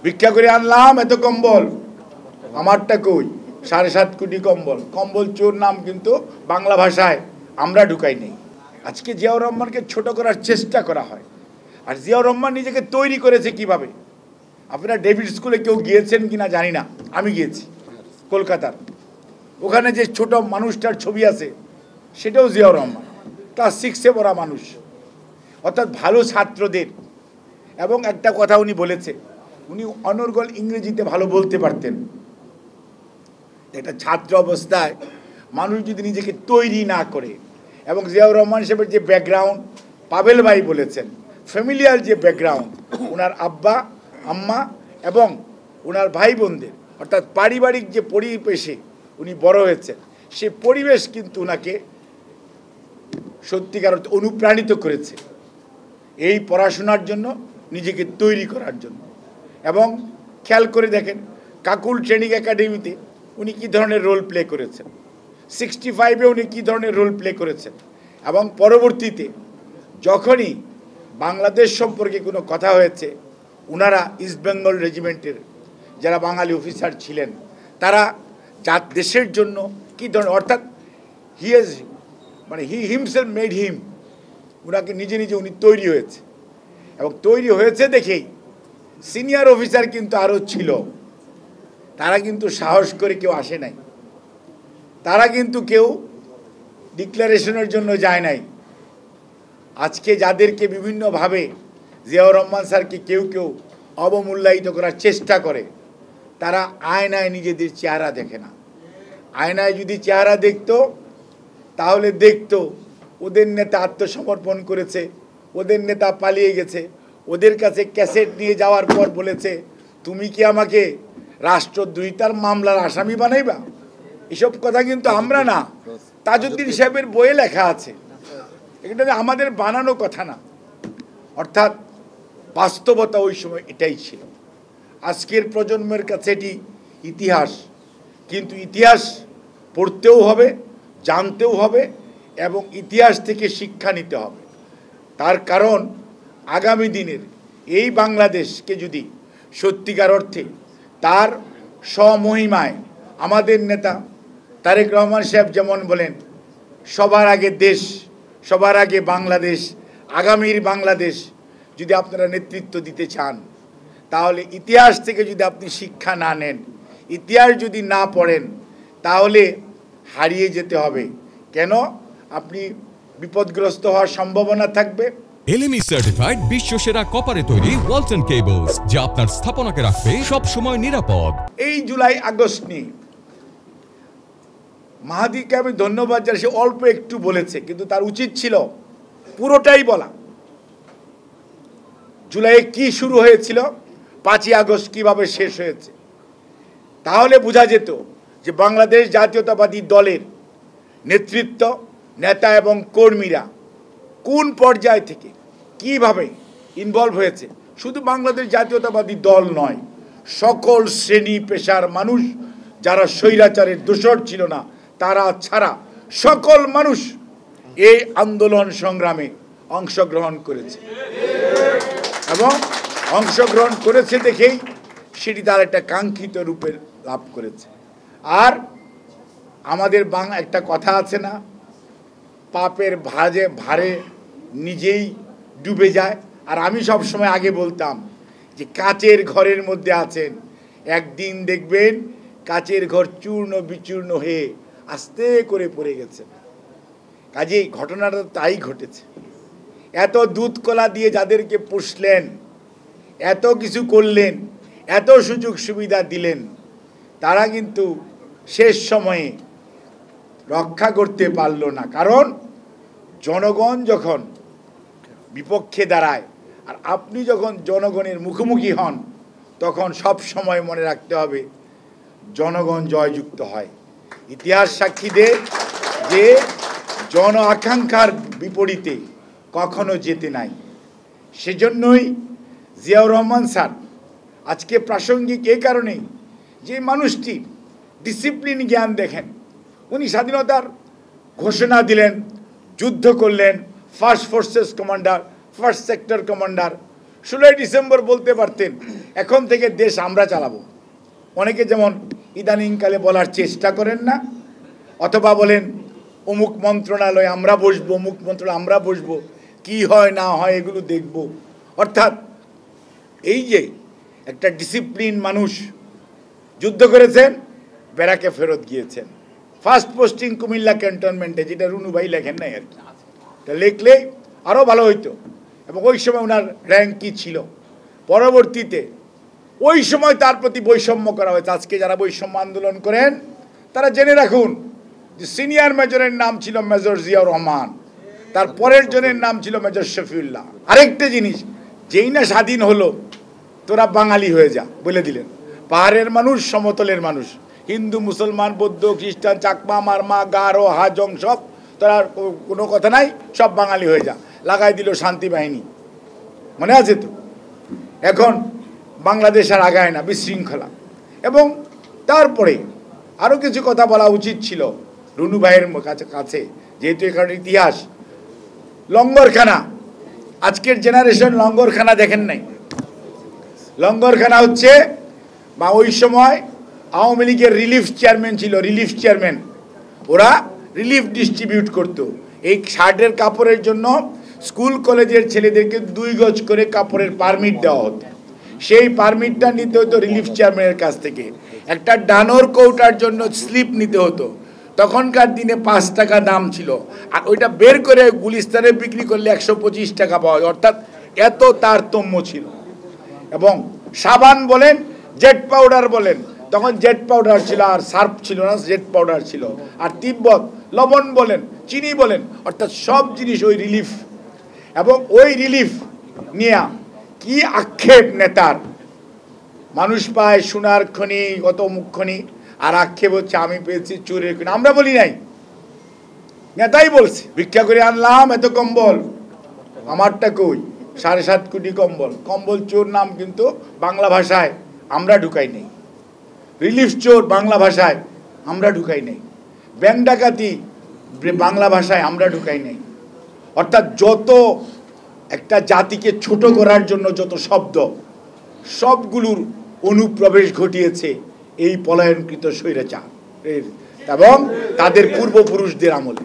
ভিক্ষা করে আনলাম এত কম্বল, আমারটা কই? 7.5 কোটি কম্বল। কম্বল চোর নাম কিন্তু বাংলা ভাষায় আমরা ঢুকাই নেই। আজকে জিয়াউর রহমানকে ছোট করার চেষ্টা করা হয়। আর জিয়াউর রহমান নিজেকে তৈরি করেছে কিভাবে? আপনারা ডেভিড স্কুলে কেউ গিয়েছেন কিনা জানি না, আমি গিয়েছি কলকাতার। ওখানে যে ছোট মানুষটার ছবি আছে সেটাও জিয়াউর রহমান, ক্লাস 6-এ পড়া মানুষ। অর্থাৎ ভালো ছাত্রদের, এবং একটা কথা উনি বলেছে, উনি অনর্গল ইংরেজিতে ভালো বলতে পারতেন। একটা ছাত্র অবস্থায় মানুষ যদি নিজেকে তৈরি না করে, এবং জিয়াউর রহমান সাহেবের যে ব্যাকগ্রাউন্ড পাবেল ভাই বলেছেন, ফ্যামিলিয়ার যে ব্যাকগ্রাউন্ড, ওনার আব্বা আম্মা এবং ওনার ভাই বোনদের, অর্থাৎ পারিবারিক যে পরিবেশে উনি বড় হয়েছেন, সে পরিবেশ কিন্তু ওনাকে সত্যিকার অনুপ্রাণিত করেছে এই পড়াশোনার জন্য, নিজেকে তৈরি করার জন্য। এবং খেয়াল করে দেখেন কাকুল ট্রেনিং একাডেমিতে উনি কী ধরনের রোল প্লে করেছেন, 65-এ উনি কী ধরনের রোল প্লে করেছেন। এবং পরবর্তীতে যখনই বাংলাদেশ সম্পর্কে কোনো কথা হয়েছে, ওনারা ইস্ট বেঙ্গল রেজিমেন্টের যারা বাঙালি অফিসার ছিলেন, তারা দেশের জন্য কী ধরনের, অর্থাৎ হি হিমসেলফ মেড হিম, ওনাকে নিজে নিজে উনি তৈরি হয়েছে। এবং তৈরি হয়েছে দেখেই সিনিয়র অফিসার কিন্তু আরও ছিল, তারা কিন্তু সাহস করে কেউ আসে নাই, তারা কিন্তু কেউ ডিক্লারেশনের জন্য যায় নাই। আজকে যাদেরকে বিভিন্নভাবে জিয়াউর রহমান স্যারকে কেউ কেউ অবমূল্যায়িত করার চেষ্টা করে, তারা আয়নায় নিজেদের চেহারা দেখে না। আয়নায় যদি চেহারা দেখতো তাহলে দেখতো ওদের নেতা আত্মসমর্পণ করেছে, ওদের নেতা পালিয়ে গেছে, ওদের কাছে ক্যাসেট নিয়ে যাওয়ার পর বলেছে, তুমি কি আমাকে রাষ্ট্রদ্রোহিতার মামলার আসামি বানাইবা? এসব কথা কিন্তু আমরা না, তাজউদ্দিন সাহেবের বইয়ে লেখা আছে, এটা আমাদের বানানো কথা না। অর্থাৎ বাস্তবতা ওই সময় এটাই ছিল। আজকের প্রজন্মের কাছে এটি ইতিহাস, কিন্তু ইতিহাস পড়তেও হবে, জানতেও হবে, এবং ইতিহাস থেকে শিক্ষা নিতে হবে। তার কারণ আগামী দিনের এই বাংলাদেশকে যদি সত্যিকার অর্থে তার স্বমহিমায়, আমাদের নেতা তারেক রহমান সাহেব যেমন বলেন, সবার আগে দেশ, সবার আগে বাংলাদেশ, আগামীর বাংলাদেশ যদি আপনারা নেতৃত্ব দিতে চান, তাহলে ইতিহাস থেকে যদি আপনি শিক্ষা না নেন, ইতিহাস যদি না পড়েন, তাহলে হারিয়ে যেতে হবে। কেন? আপনি বিপদগ্রস্ত হওয়ার সম্ভাবনা থাকবে। এলএমই সার্টিফাইড বিশ্বসেরা কপারে তৈরি ওয়ালটন কেবলস, যা আপনার স্থাপনাকে রাখবে সব সময় নিরাপদ। এই জুলাই আগস্ট নিয়ে মাহাদিকে আমি ধন্যবাদ জানাই, সে অল্প একটু বলেছে, কিন্তু তার উচিত ছিল পুরোটাই বলা। জুলাইয়ে কি শুরু হয়েছিল, 5ই আগস্ট কিভাবে শেষ হয়েছে, তাহলে বোঝা যেত যে বাংলাদেশ জাতীয়তাবাদী দলের নেতৃত্ব, নেতা এবং কর্মীরা কোন পর্যায় থেকে কিভাবে ইনভলভ হয়েছে। শুধু বাংলাদেশ জাতীয়তাবাদী দল নয়, সকল শ্রেণী পেশার মানুষ যারা স্বৈরাচারের দোসর ছিল না, তারা ছাড়া সকল মানুষ এই আন্দোলন সংগ্রামে অংশগ্রহণ করেছে, এবং অংশগ্রহণ করেছে দেখেই সেটি তার একটা কাঙ্ক্ষিত রূপে লাভ করেছে। আর আমাদের একটা কথা আছে না, পাপের ভারে নিজেই ডুবে যায়। আর আমি সব সময় আগে বলতাম যে কাচের ঘরের মধ্যে আছেন, একদিন দেখবেন কাচের ঘর চূর্ণ বিচূর্ণ হয়ে আস্তে করে পড়ে গেছে। কাজেই ঘটনাটা তাই ঘটেছে। এত দুধ কলা দিয়ে যাদেরকে পুষলেন, এত কিছু করলেন, এত সুযোগ সুবিধা দিলেন, তারা কিন্তু শেষ সময়ে রক্ষা করতে পারল না। কারণ জনগণ যখন বিপক্ষে দাঁড়ায়, আর আপনি যখন জনগণের মুখোমুখি হন, তখন সব সময় মনে রাখতে হবে জনগণ জয়যুক্ত হয়। ইতিহাস সাক্ষী দেয় যে জন আকাঙ্ক্ষার বিপরীতে কখনো যেতে নাই। সেজন্যই জিয়াউর রহমান স্যার আজকে প্রাসঙ্গিক এই কারণেই যে মানুষটি ডিসিপ্লিন জ্ঞান দেখেন। উনি স্বাধীনতার ঘোষণা দিলেন, যুদ্ধ করলেন, first forces commander, first sector commander. 16ই ডিসেম্বর বলতে পারতেন এখন থেকে দেশ আমরা চালাবো। অনেকে যেমন ইদানিংকালে বলার চেষ্টা করেন না, অথবা বলেন অমুক মন্ত্রণালয় আমরা বসবো, অমুক মন্ত্রণালয় আমরা বসবো, কি হয় না হয় এগুলো দেখব। অর্থাৎ এই যে একটা ডিসিপ্লিন মানুষ যুদ্ধ করেছেন, ব্যারাকে ফেরত গিয়েছেন। ফার্স্ট পোস্টিং কুমিল্লা ক্যান্টনমেন্টে, যেটা রুনু ভাই লেখেন নাই আর কি, এটা লিখলে আরও ভালো হইতো। এবং ওই সময় ওনার র্যাঙ্ক কী ছিল, পরবর্তীতে ওই সময় তার প্রতি বৈষম্য করা হয়েছে। আজকে যারা বৈষম্য আন্দোলন করেন তারা জেনে রাখুন যে সিনিয়র মেজরের নাম ছিল মেজর জিয়াউর রহমান, তার পরের জনের নাম ছিল মেজর শফিউল্লাহ। আরেকটা জিনিস, যেই না স্বাধীন হলো তোরা বাঙালি হয়ে যা বলে দিলেন। পাহাড়ের মানুষ, সমতলের মানুষ, হিন্দু, মুসলমান, বৌদ্ধ, খ্রিস্টান, চাকমা, মারমা, গারো, হাজং, সব তোরা কোনো কথা নাই, সব বাঙালি হয়ে যা। লাগাই দিল শান্তি বাহিনী, মনে আছে তো? এখন বাংলাদেশ আর আগায় না, বিশৃঙ্খলা। এবং তারপরে আরও কিছু কথা বলা উচিত ছিল রুনু ভাইয়ের কাছে, যেহেতু এখানে ইতিহাস। লঙ্গরখানা, আজকের জেনারেশন লঙ্গরখানা দেখেন নাই। লঙ্গরখানা হচ্ছে, বা ওই সময় আওয়ামী লীগের রিলিফ চেয়ারম্যান ছিল, রিলিফ চেয়ারম্যান, ওরা রিলিফ ডিস্ট্রিবিউট করতো। এই শার্টের কাপড়ের জন্য স্কুল কলেজের ছেলেদেরকে 2 গজ করে কাপড়ের পারমিট দেওয়া হতো। সেই পারমিটটা নিতে হতো রিলিফ চেয়ারম্যানের কাছ থেকে। একটা ডানোর কৌটার জন্য স্লিপ নিতে হতো। তখনকার দিনে 5 টাকা দাম ছিল, আর ওইটা বের করে গুলিস্তানে বিক্রি করলে 125 টাকা পাওয়া যায়। অর্থাৎ এত তারতম্য ছিল। এবং সাবান বলেন, জেট পাউডার বলেন, তখন জেট পাউডার ছিল, আর সার্ফ ছিল না, জেট পাউডার ছিল। আর তিব্বত লবণ বলেন, চিনি বলেন, অর্থাৎ সব জিনিস ওই রিলিফ। এবং ওই রিলিফ নিয়ে কি আক্ষেপ নেতার, মানুষ পায় সোনার খনি, কত মুখ খনি, আর আক্ষেপ হচ্ছে আমি পেয়েছি চোরের খনি। আমরা বলি নাই, নেতাই বলছে ভিক্ষা করে আনলাম এত কম্বল, আমারটা কই, 7.5 কোটি কম্বল। কম্বল চোর নাম কিন্তু বাংলা ভাষায় আমরা ঢুকাই নেই। রিলিফ চোর বাংলা ভাষায় আমরা ঢুকাই নেই। ব্যাংক ডাকাতি বাংলা ভাষায় আমরা ঢুকাই নেই। অর্থাৎ যত একটা জাতিকে ছোট করার জন্য যত শব্দ, সবগুলোর অনুপ্রবেশ ঘটিয়েছে এই পলায়নকৃত স্বৈরাচার এবং তাদের পূর্বপুরুষদের আমলে।